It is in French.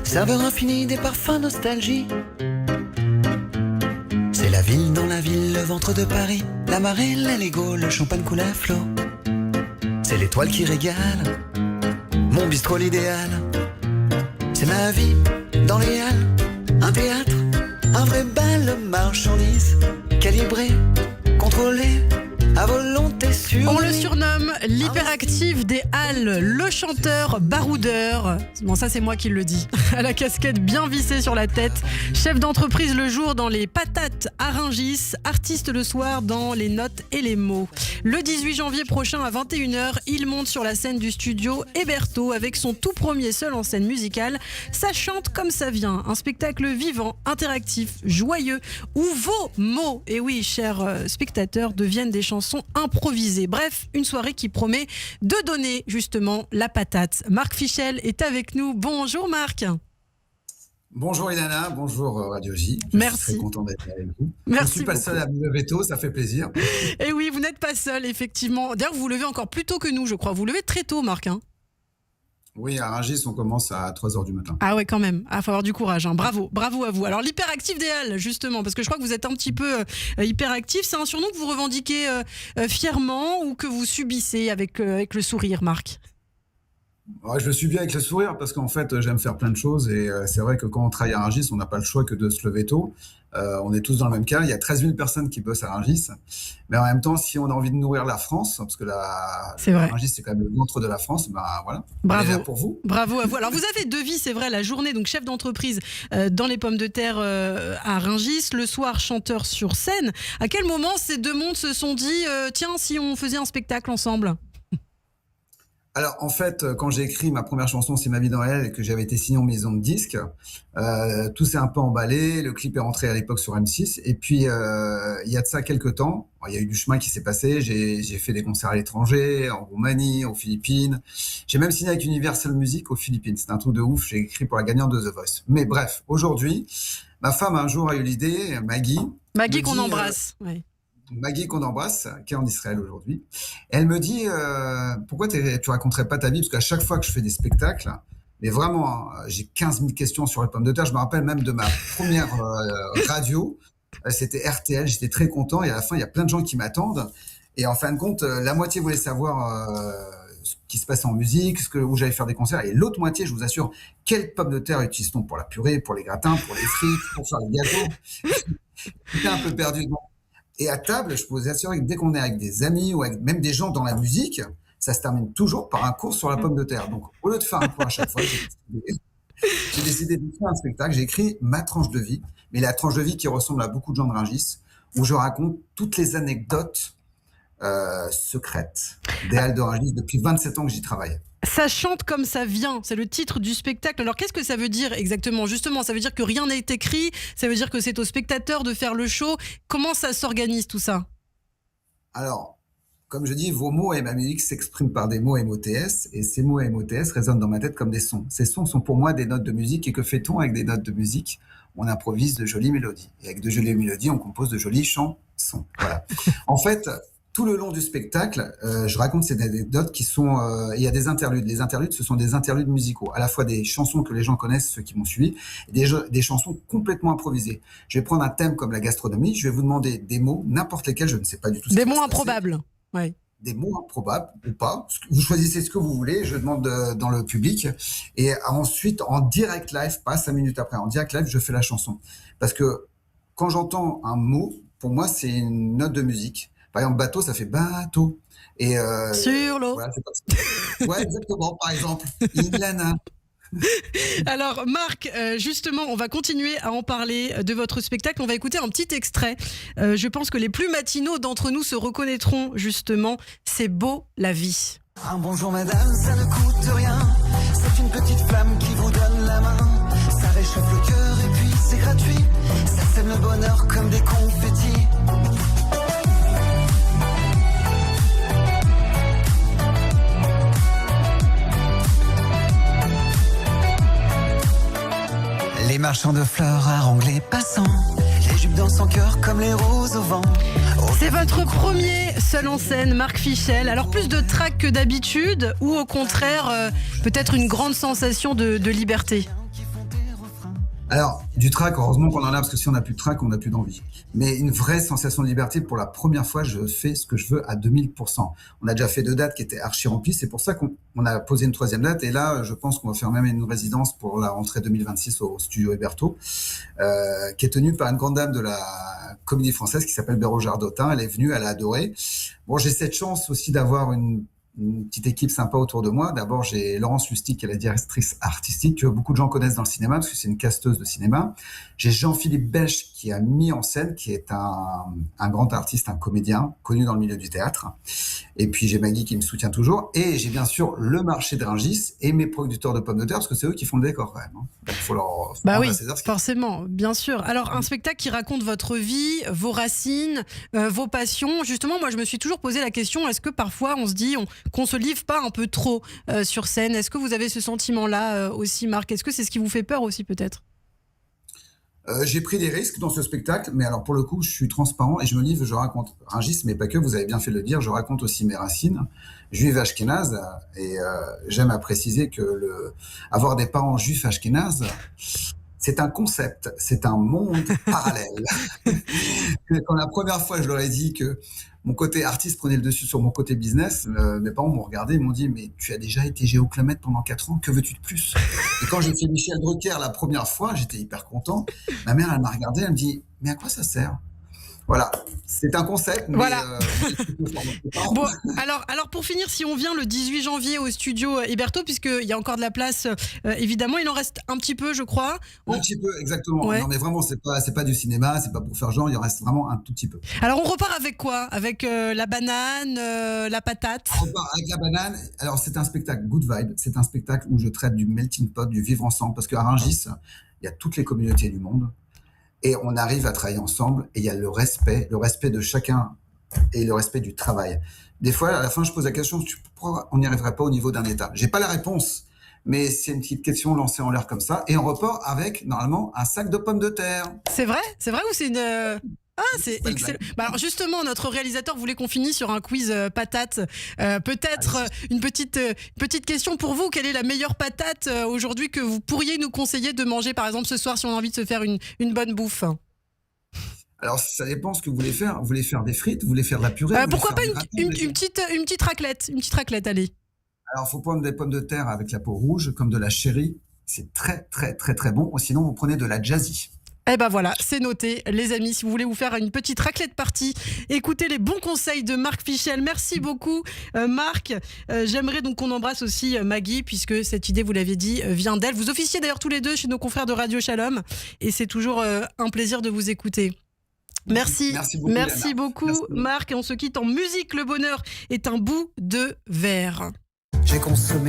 Saveur infinie des parfums nostalgie. C'est la ville dans la ville, le ventre de Paris. La marée, la Lego, le champagne coule à flot. C'est l'étoile qui régale, mon bistrot l'idéal. C'est ma vie dans les halles, un théâtre, un vrai bal, marchandise, calibré, contrôlé, à volonté sur. On le surnomme l'hyperactif des Halles, le chanteur baroudeur. Bon, ça c'est moi qui le dis. À la casquette bien vissée sur la tête, chef d'entreprise le jour dans les patates à Rungis, artiste le soir dans les notes et les mots. Le 18 janvier prochain à 21h, il monte sur la scène du studio Héberto avec son tout premier seul en scène musicale. Ça chante comme ça vient, un spectacle vivant, interactif, joyeux, où vos mots, et oui, chers spectateurs, deviennent des chansons improvisées. Bref, une soirée qui promet de donner justement la patate. Marc Fichel est avec nous. Bonjour Marc. Bonjour Ilana, bonjour Radio J. Merci. Je suis très content d'être avec vous. Merci. Je ne suis pas le seul à me lever tôt, ça fait plaisir. Et oui, vous n'êtes pas seul, effectivement. D'ailleurs, vous vous levez encore plus tôt que nous, je crois. Vous levez très tôt, Marc. Oui, à Rungis, on commence à 3h du matin. Ah ouais, quand même. Il faut avoir du courage. Bravo à vous. Alors, l'hyperactif des Halles, justement, parce que je crois que vous êtes un petit peu hyperactif. C'est un surnom que vous revendiquez fièrement ou que vous subissez avec le sourire, Marc? Ouais, je le suis bien avec le sourire parce qu'en fait, j'aime faire plein de choses et c'est vrai que quand on travaille à Rungis, on n'a pas le choix que de se lever tôt. On est tous dans le même cas. Il y a 13 000 personnes qui bossent à Rungis. Mais en même temps, si on a envie de nourrir la France, parce que Rungis, c'est quand même le ventre de la France, ben voilà. Bravo. On est là pour vous. Bravo à vous. Alors, vous avez deux vies, c'est vrai, la journée, donc chef d'entreprise dans les pommes de terre à Rungis, le soir, chanteur sur scène. À quel moment ces deux mondes se sont dit, tiens, si on faisait un spectacle ensemble? Alors, en fait, quand j'ai écrit ma première chanson, C'est ma vie dans elle, et que j'avais été signé en maison de disque, tout s'est un peu emballé. Le clip est rentré à l'époque sur M6. Et puis, il y a de ça quelques temps, il y a eu du chemin qui s'est passé. J'ai fait des concerts à l'étranger, en Roumanie, aux Philippines. J'ai même signé avec Universal Music aux Philippines. C'est un truc de ouf. J'ai écrit pour la gagnante de The Voice. Mais bref, aujourd'hui, ma femme un jour a eu l'idée, Maggie qu'on embrasse. Ouais. Maggie qu'on embrasse, qui est en Israël aujourd'hui. Elle me dit, pourquoi tu raconterais pas ta vie? Parce qu'à chaque fois que je fais des spectacles, mais vraiment, hein, j'ai 15 000 questions sur les pommes de terre. Je me rappelle même de ma première radio. C'était RTL, j'étais très content. Et à la fin, il y a plein de gens qui m'attendent. Et en fin de compte, la moitié voulait savoir ce qui se passait en musique, où j'allais faire des concerts. Et l'autre moitié, je vous assure, quelles pommes de terre utilise-t-on pour la purée, pour les gratins, pour les frites, pour faire les gâteaux? J'étais un peu perdu. Et à table, je peux vous assurer que dès qu'on est avec des amis ou avec même des gens dans la musique, ça se termine toujours par un cours sur la pomme de terre. Donc, au lieu de faire un cours à chaque fois, j'ai décidé de faire un spectacle. J'ai écrit ma tranche de vie, mais la tranche de vie qui ressemble à beaucoup de gens de Rungis, où je raconte toutes les anecdotes secrètes des Halles de Rungis depuis 27 ans que j'y travaille. Ça chante comme ça vient, c'est le titre du spectacle. Alors qu'est-ce que ça veut dire exactement? Justement, ça veut dire que rien n'est écrit, ça veut dire que c'est au spectateur de faire le show. Comment ça s'organise tout ça? Alors, comme je dis, vos mots et ma musique s'expriment par des mots MOTS, et ces mots MOTS résonnent dans ma tête comme des sons. Ces sons sont pour moi des notes de musique, et que fait-on avec des notes de musique? On improvise de jolies mélodies, et avec de jolies mélodies, on compose de jolies chansons. Voilà. En fait, tout le long du spectacle, je raconte ces anecdotes qui sont... il y a des interludes. Les interludes, ce sont des interludes musicaux, à la fois des chansons que les gens connaissent, ceux qui m'ont suivi, et des chansons complètement improvisées. Je vais prendre un thème comme la gastronomie, je vais vous demander des mots, n'importe lesquels, je ne sais pas du tout. Des mots improbables. Ouais. Des mots improbables ou pas. Vous choisissez ce que vous voulez, je demande dans le public. Et ensuite, en direct live, pas 5 minutes après, en direct live, je fais la chanson. Parce que quand j'entends un mot, pour moi, c'est une note de musique. Par exemple, bateau, ça fait bateau. Et sur l'eau. Voilà, ouais, exactement, par exemple. Ilana. Alors Marc, justement, on va continuer à en parler de votre spectacle. On va écouter un petit extrait. Je pense que les plus matinaux d'entre nous se reconnaîtront justement. C'est beau la vie. Un bonjour madame, ça ne coûte rien. C'est une petite flamme qui vous donne la main. Ça réchauffe le cœur et puis c'est gratuit. Ça sème le bonheur comme des confettis. Les marchands de fleurs haranguent les passants. Les jupes dans son cœur comme les roses au vent. C'est votre premier seul en scène, Marc Fichel. Alors plus de trac que d'habitude ou au contraire peut-être une grande sensation de liberté? Alors, du trac, heureusement qu'on en a, parce que si on n'a plus de trac, on n'a plus d'envie. Mais une vraie sensation de liberté, pour la première fois, je fais ce que je veux à 2000%. On a déjà fait 2 dates qui étaient archi remplies, c'est pour ça qu'on a posé une 3e date, et là, je pense qu'on va faire même une résidence pour la rentrée 2026 au studio Héberto, qui est tenue par une grande dame de la comédie française qui s'appelle Bérangère Dautin. Elle est venue, elle a adoré. Bon, j'ai cette chance aussi d'avoir une petite équipe sympa autour de moi. D'abord, j'ai Laurence Lustig, qui est la directrice artistique, que beaucoup de gens connaissent dans le cinéma, parce que c'est une casteuse de cinéma. J'ai Jean-Philippe Bèche, qui a mis en scène, qui est un grand artiste, un comédien, connu dans le milieu du théâtre. Et puis, j'ai Maggie qui me soutient toujours. Et j'ai bien sûr le marché de Rungis et mes producteurs de pommes de terre, parce que c'est eux qui font le décor quand même. Donc, il faut leur Bah oui, forcément, bien sûr. Alors, un spectacle qui raconte votre vie, vos racines, vos passions. Justement, moi, je me suis toujours posé la question, est-ce que parfois on se dit qu'on se livre pas un peu trop sur scène? Est-ce que vous avez ce sentiment-là aussi, Marc? Est-ce que c'est ce qui vous fait peur aussi, peut-être? J'ai pris des risques dans ce spectacle, mais alors pour le coup, je suis transparent et je me livre, je raconte Rungis, mais pas que, vous avez bien fait de le dire, je raconte aussi mes racines juives ashkénazes, et j'aime à préciser que avoir des parents juifs ashkénazes, c'est un concept, c'est un monde parallèle. Quand la première fois je leur ai dit que mon côté artiste prenait le dessus sur mon côté business, mes parents m'ont regardé, ils m'ont dit « Mais tu as déjà été géoclimate pendant 4 ans, que veux-tu de plus ?» Et quand j'ai fait Michel Drucker la première fois, j'étais hyper content. Ma mère, elle m'a regardé, elle me dit « Mais à quoi ça sert ?» Voilà, c'est un concept, mais voilà. Bon, alors pour finir, si on vient le 18 janvier au studio Héberto, puisqu'il y a encore de la place, évidemment, il en reste un petit peu, je crois. Un petit peu, exactement. Ouais. Non, mais vraiment, c'est pas du cinéma, c'est pas pour faire genre, il en reste vraiment un tout petit peu. Alors, on repart avec quoi? Avec la banane, la patate? On repart avec la banane. Alors, c'est un spectacle good vibe, c'est un spectacle où je traite du melting pot, du vivre ensemble, parce qu'à Rungis, il y a toutes les communautés du monde. Et on arrive à travailler ensemble, et il y a le respect de chacun et le respect du travail. Des fois, à la fin, je pose la question, pourquoi on n'y arriverait pas au niveau d'un État? J'ai pas la réponse, mais c'est une petite question lancée en l'air comme ça. Et on repart avec, normalement, un sac de pommes de terre. C'est vrai ou c'est une... Ah, c'est excellent. Bah alors justement, notre réalisateur voulait qu'on finisse sur un quiz patate. Peut-être une petite question pour vous. Quelle est la meilleure patate aujourd'hui que vous pourriez nous conseiller de manger, par exemple, ce soir, si on a envie de se faire une bonne bouffe? Alors, ça dépend ce que vous voulez faire. Vous voulez faire des frites, vous voulez faire de la purée? Pourquoi pas une petite raclette? Une petite raclette, allez. Alors, il faut prendre des pommes de terre avec la peau rouge, comme de la chéri. C'est très, très, très, très bon. Sinon, vous prenez de la jazzy. Eh ben voilà, c'est noté, les amis. Si vous voulez vous faire une petite raclette party, écoutez les bons conseils de Marc Fichel. Merci beaucoup, Marc. J'aimerais donc qu'on embrasse aussi Maggie, puisque cette idée, vous l'avez dit, vient d'elle. Vous officiez d'ailleurs tous les deux chez nos confrères de Radio Shalom, et c'est toujours un plaisir de vous écouter. Merci beaucoup, Marc. Et on se quitte en musique. Le bonheur est un bout de verre. J'ai consommé